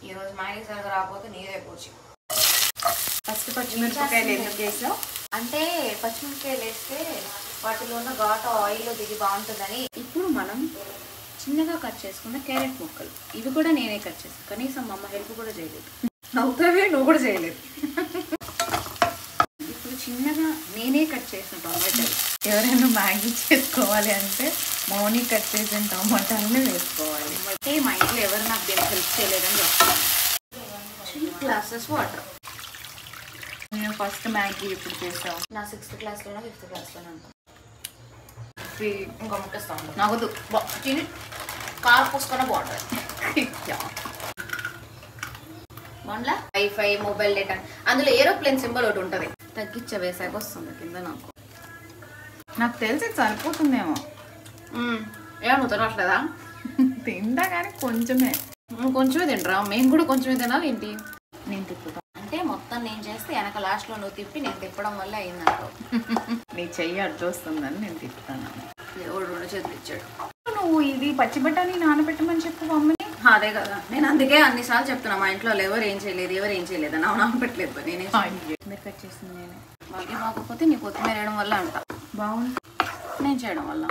ఈరోజు మ్యాగీ సరిగా రాకపోతే నీరే పోచి. ఫస్ట్ పచ్చిమిరపకాయలు ఎందుకు వేసావు అంటే పచ్చిమిరపకాయలు వేస్తే వాటిలో ఉన్న ఘాటు ఆయిల్లో దిగి బాగుంటుందని. ఇప్పుడు మనం చిన్నగా కట్ చేసుకున్న క్యారెట్ ముక్కలు, ఇవి కూడా నేనే కట్ చేస్తాను. కనీసం మా అమ్మ హెల్ప్ కూడా చేయలేదు. నవ్వుతావే, నువ్వు కూడా చేయలేదు. ఇప్పుడు చిన్నగా నేనే కట్ చేసిన టమాటాలు. ఎవరైనా మ్యాగీ చేసుకోవాలి అంటే మౌని కట్ చేసిన టమాటాలనే వేసుకోవాలి. అంటే మా ఇంట్లో ఎవరు నాకు దీనికి హెల్ప్ చేయలేదని చెప్తాను. 3 glasses వాటర్. నేను ఫస్ట్ మ్యాగీ ఎప్పుడు చేసావు? నా 6th క్లాస్లోనో 5th క్లాస్లోనో అంట. ఇంకా ముక్కేస్తా ఉంటాను. నవ్వదు. తిని కారు పూసుకొని బాగుంటుంది. బాగుండా వైఫై, మొబైల్ డేటా, అందులో ఏరోప్లేన్ సింబల్ ఒకటి ఉంటుంది. తగ్గించే వేసాక వస్తుంది కింద. నాకు తెలిసి సరిపోతుందేమో. ఏమో తినట్లేదా? తింటా కానీ కొంచెమే. కొంచెమే తింటరా? మేము కూడా కొంచెమే తినాలి ఏంటి? నేను తిప్పుతా అంటే మొత్తం నేను చేస్తే వెనక లాస్ట్లో నువ్వు తిప్పి నేను తిప్పడం వల్ల అయిందంటావు. నీ చెయ్యి అడ్డు వస్తుందని నేను తిప్పుతాను. దేవుడు 2 చేతులు ఇచ్చాడు. నువ్వు ఇది పచ్చి బఠానీ నానబెట్టమని చెప్పు మమ్మీని. అదే కదా, నేను అందుకే అన్నిసార్లు చెప్తున్నా మా ఇంట్లో ఎవరు ఏం చేయలేదు అని. నానబెట్టలేదు నేనే. మీరు కట్ చేసింది నేనే. మళ్ళీ బాగోకపోతే నీ కొత్తిమీర వేయడం వల్ల అంట. బాగుంది నేను చేయడం వల్ల.